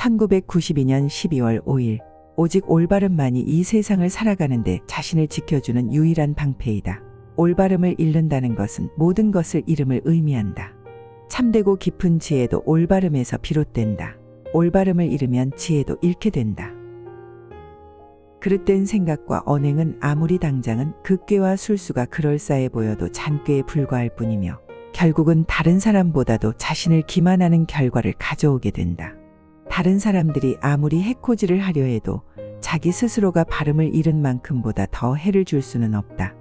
1992년 12월 5일 오직 올바름만이 이 세상을 살아가는데 자신을 지켜주는 유일한 방패이다. 올바름을 잃는다는 것은 모든 것을 잃음을 의미한다. 참되고 깊은 지혜도 올바름에서 비롯된다. 올바름을 잃으면 지혜도 잃게 된다. 그릇된 생각과 언행은 아무리 당장은 극괴와 술수가 그럴싸해 보여도 잔꾀에 불과할 뿐이며 결국은 다른 사람보다도 자신을 기만하는 결과를 가져오게 된다. 다른 사람들이 아무리 해코지를 하려 해도 자기 스스로가 발음을 잃은 만큼보다 더 해를 줄 수는 없다.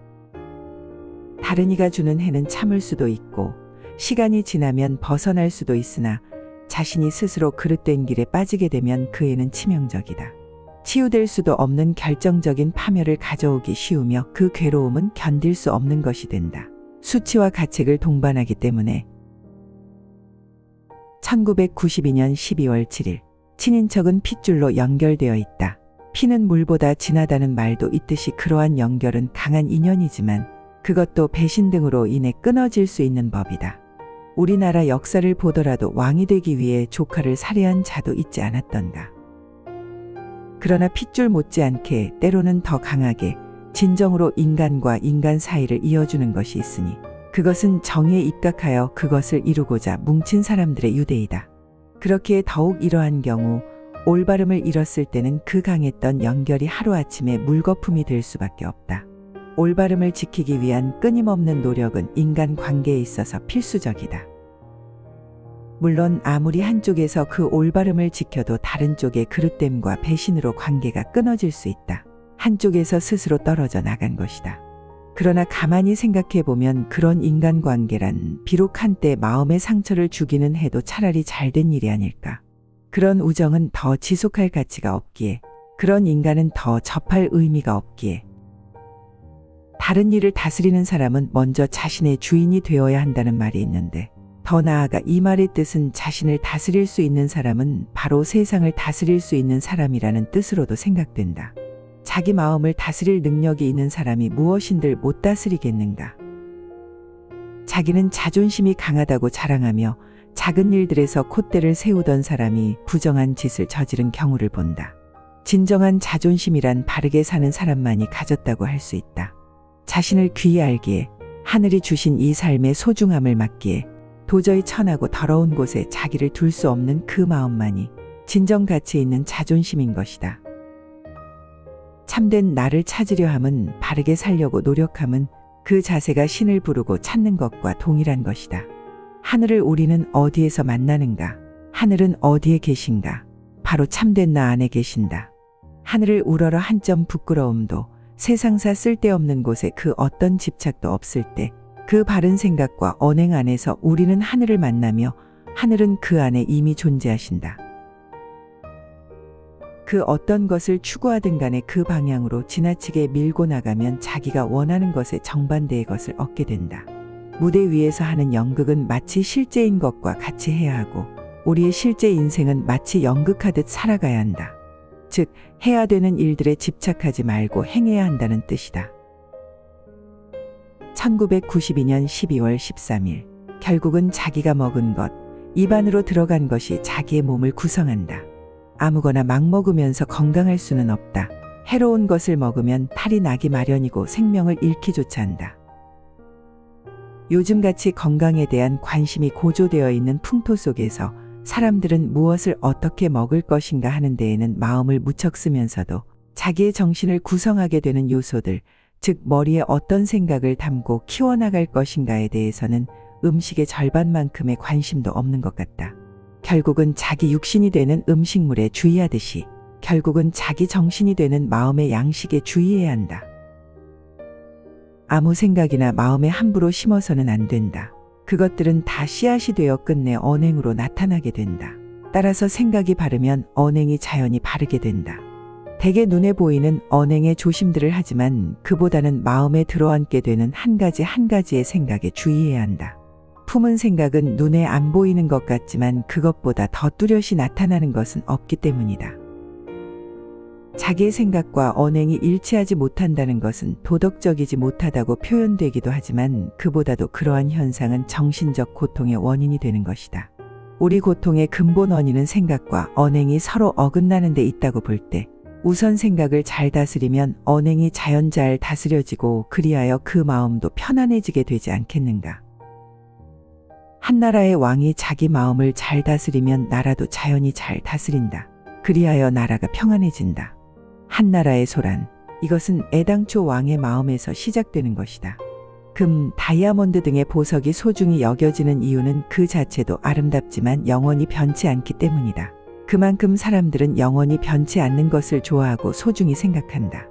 다른 이가 주는 해는 참을 수도 있고 시간이 지나면 벗어날 수도 있으나 자신이 스스로 그릇된 길에 빠지게 되면 그 해는 치명적이다. 치유될 수도 없는 결정적인 파멸을 가져오기 쉬우며 그 괴로움은 견딜 수 없는 것이 된다. 수치와 가책을 동반하기 때문에 1992년 12월 7일 친인척은 핏줄로 연결되어 있다. 피는 물보다 진하다는 말도 있듯이 그러한 연결은 강한 인연이지만 그것도 배신 등으로 인해 끊어질 수 있는 법이다. 우리나라 역사를 보더라도 왕이 되기 위해 조카를 살해한 자도 있지 않았던가. 그러나 핏줄 못지않게 때로는 더 강하게 진정으로 인간과 인간 사이를 이어주는 것이 있으니 그것은 정의에 입각하여 그것을 이루고자 뭉친 사람들의 유대이다. 그렇기에 더욱 이러한 경우 올바름을 잃었을 때는 그 강했던 연결이 하루아침에 물거품이 될 수밖에 없다. 올바름을 지키기 위한 끊임없는 노력은 인간 관계에 있어서 필수적이다. 물론 아무리 한쪽에서 그 올바름을 지켜도 다른 쪽의 그릇됨과 배신으로 관계가 끊어질 수 있다. 한쪽에서 스스로 떨어져 나간 것이다. 그러나 가만히 생각해보면 그런 인간관계란 비록 한때 마음의 상처를 주기는 해도 차라리 잘된 일이 아닐까. 그런 우정은 더 지속할 가치가 없기에, 그런 인간은 더 접할 의미가 없기에, 다른 일을 다스리는 사람은 먼저 자신의 주인이 되어야 한다는 말이 있는데, 더 나아가 이 말의 뜻은 자신을 다스릴 수 있는 사람은 바로 세상을 다스릴 수 있는 사람이라는 뜻으로도 생각된다. 자기 마음을 다스릴 능력이 있는 사람이 무엇인들 못 다스리겠는가. 자기는 자존심이 강하다고 자랑하며 작은 일들에서 콧대를 세우던 사람이 부정한 짓을 저지른 경우를 본다. 진정한 자존심이란 바르게 사는 사람만이 가졌다고 할 수 있다. 자신을 귀히 알기에, 하늘이 주신 이 삶의 소중함을 맞기에 도저히 천하고 더러운 곳에 자기를 둘 수 없는 그 마음만이 진정 가치 있는 자존심인 것이다. 참된 나를 찾으려 함은, 바르게 살려고 노력함은 그 자세가 신을 부르고 찾는 것과 동일한 것이다. 하늘을 우리는 어디에서 만나는가? 하늘은 어디에 계신가? 바로 참된 나 안에 계신다. 하늘을 우러러 한 점 부끄러움도, 세상사 쓸데없는 곳에 그 어떤 집착도 없을 때 그 바른 생각과 언행 안에서 우리는 하늘을 만나며 하늘은 그 안에 이미 존재하신다. 그 어떤 것을 추구하든 간에 그 방향으로 지나치게 밀고 나가면 자기가 원하는 것의 정반대의 것을 얻게 된다. 무대 위에서 하는 연극은 마치 실제인 것과 같이 해야 하고 우리의 실제 인생은 마치 연극하듯 살아가야 한다. 즉, 해야 되는 일들에 집착하지 말고 행해야 한다는 뜻이다. 1992년 12월 13일 결국은 자기가 먹은 것, 입안으로 들어간 것이 자기의 몸을 구성한다. 아무거나 막 먹으면서 건강할 수는 없다. 해로운 것을 먹으면 탈이 나기 마련이고 생명을 잃기조차 한다. 요즘같이 건강에 대한 관심이 고조되어 있는 풍토 속에서 사람들은 무엇을 어떻게 먹을 것인가 하는 데에는 마음을 무척 쓰면서도 자기의 정신을 구성하게 되는 요소들, 즉 머리에 어떤 생각을 담고 키워나갈 것인가에 대해서는 음식의 절반만큼의 관심도 없는 것 같다. 결국은 자기 육신이 되는 음식물에 주의하듯이 결국은 자기 정신이 되는 마음의 양식에 주의해야 한다. 아무 생각이나 마음에 함부로 심어서는 안 된다. 그것들은 다 씨앗이 되어 끝내 언행으로 나타나게 된다. 따라서 생각이 바르면 언행이 자연히 바르게 된다. 대개 눈에 보이는 언행의 조심들을 하지만 그보다는 마음에 들어앉게 되는 한 가지의 생각에 주의해야 한다. 품은 생각은 눈에 안 보이는 것 같지만 그것보다 더 뚜렷이 나타나는 것은 없기 때문이다. 자기의 생각과 언행이 일치하지 못한다는 것은 도덕적이지 못하다고 표현되기도 하지만 그보다도 그러한 현상은 정신적 고통의 원인이 되는 것이다. 우리 고통의 근본 원인은 생각과 언행이 서로 어긋나는 데 있다고 볼 때 우선 생각을 잘 다스리면 언행이 자연잘 다스려지고 그리하여 그 마음도 편안해지게 되지 않겠는가. 한 나라의 왕이 자기 마음을 잘 다스리면 나라도 자연히 잘 다스린다. 그리하여 나라가 평안해진다. 한 나라의 소란, 이것은 애당초 왕의 마음에서 시작되는 것이다. 금, 다이아몬드 등의 보석이 소중히 여겨지는 이유는 그 자체도 아름답지만 영원히 변치 않기 때문이다. 그만큼 사람들은 영원히 변치 않는 것을 좋아하고 소중히 생각한다.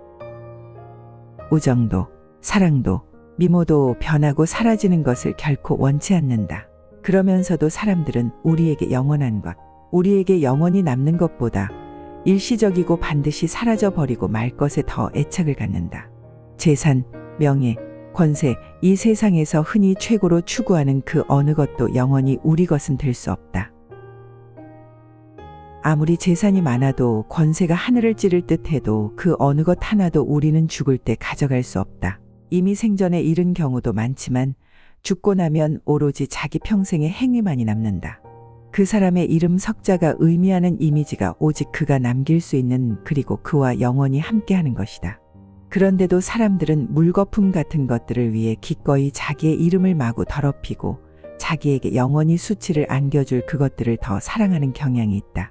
우정도, 사랑도, 미모도 변하고 사라지는 것을 결코 원치 않는다. 그러면서도 사람들은 우리에게 영원한 것, 우리에게 영원히 남는 것보다 일시적이고 반드시 사라져버리고 말 것에 더 애착을 갖는다. 재산, 명예, 권세, 이 세상에서 흔히 최고로 추구하는 그 어느 것도 영원히 우리 것은 될 수 없다. 아무리 재산이 많아도 권세가 하늘을 찌를 듯 해도 그 어느 것 하나도 우리는 죽을 때 가져갈 수 없다. 이미 생전에 잃은 경우도 많지만 죽고 나면 오로지 자기 평생의 행위만이 남는다. 그 사람의 이름 석자가 의미하는 이미지가 오직 그가 남길 수 있는 그리고 그와 영원히 함께하는 것이다. 그런데도 사람들은 물거품 같은 것들을 위해 기꺼이 자기의 이름을 마구 더럽히고 자기에게 영원히 수치를 안겨줄 그것들을 더 사랑하는 경향이 있다.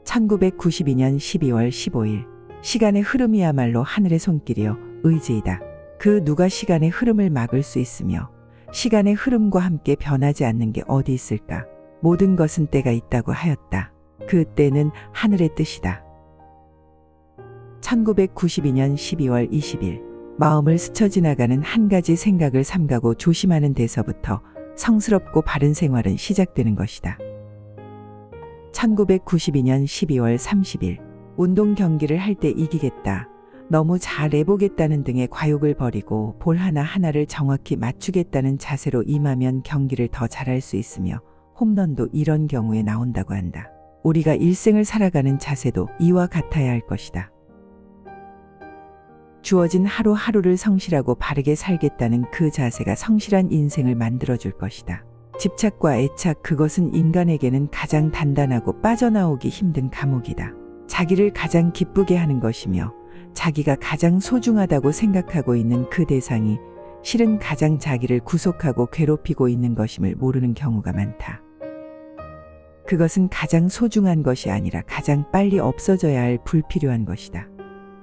1992년 12월 15일 시간의 흐름이야말로 하늘의 손길이요 의지이다. 그 누가 시간의 흐름을 막을 수 있으며 시간의 흐름과 함께 변하지 않는 게 어디 있을까? 모든 것은 때가 있다고 하였다. 그 때는 하늘의 뜻이다. 1992년 12월 20일 마음을 스쳐 지나가는 한 가지 생각을 삼가고 조심하는 데서부터 성스럽고 바른 생활은 시작되는 것이다. 1992년 12월 30일 운동 경기를 할 때 이기겠다. 너무 잘해보겠다는 등의 과욕을 버리고 볼 하나하나를 정확히 맞추겠다는 자세로 임하면 경기를 더 잘할 수 있으며 홈런도 이런 경우에 나온다고 한다. 우리가 일생을 살아가는 자세도 이와 같아야 할 것이다. 주어진 하루하루를 성실하고 바르게 살겠다는 그 자세가 성실한 인생을 만들어줄 것이다. 집착과 애착, 그것은 인간에게는 가장 단단하고 빠져나오기 힘든 감옥이다. 자기를 가장 기쁘게 하는 것이며 자기가 가장 소중하다고 생각하고 있는 그 대상이 실은 가장 자기를 구속하고 괴롭히고 있는 것임을 모르는 경우가 많다. 그것은 가장 소중한 것이 아니라 가장 빨리 없어져야 할 불필요한 것이다.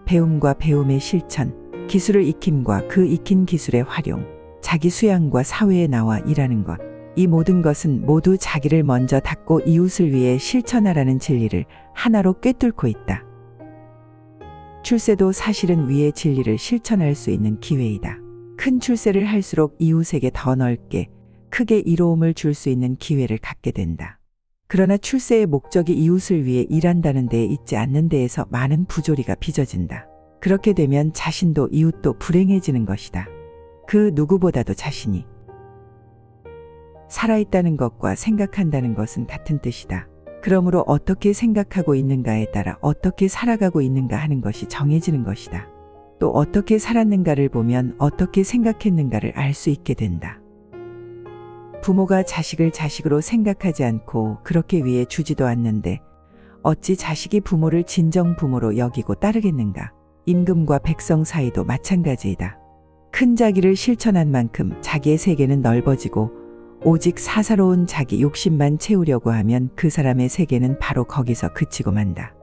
배움과 배움의 실천, 기술을 익힘과 그 익힌 기술의 활용, 자기 수양과 사회에 나와 일하는 것, 이 모든 것은 모두 자기를 먼저 닦고 이웃을 위해 실천하라는 진리를 하나로 꿰뚫고 있다. 출세도 사실은 위의 진리를 실천할 수 있는 기회이다. 큰 출세를 할수록 이웃에게 더 넓게, 크게 이로움을 줄 수 있는 기회를 갖게 된다. 그러나 출세의 목적이 이웃을 위해 일한다는 데에 있지 않는 데에서 많은 부조리가 빚어진다. 그렇게 되면 자신도 이웃도 불행해지는 것이다. 그 누구보다도 자신이 살아있다는 것과 생각한다는 것은 같은 뜻이다. 그러므로 어떻게 생각하고 있는가에 따라 어떻게 살아가고 있는가 하는 것이 정해지는 것이다. 또 어떻게 살았는가를 보면 어떻게 생각했는가를 알 수 있게 된다. 부모가 자식을 자식으로 생각하지 않고 그렇게 위해 주지도 않는데 어찌 자식이 부모를 진정 부모로 여기고 따르겠는가? 임금과 백성 사이도 마찬가지이다. 큰 자기를 실천한 만큼 자기의 세계는 넓어지고 오직 사사로운 자기 욕심만 채우려고 하면 그 사람의 세계는 바로 거기서 그치고 만다.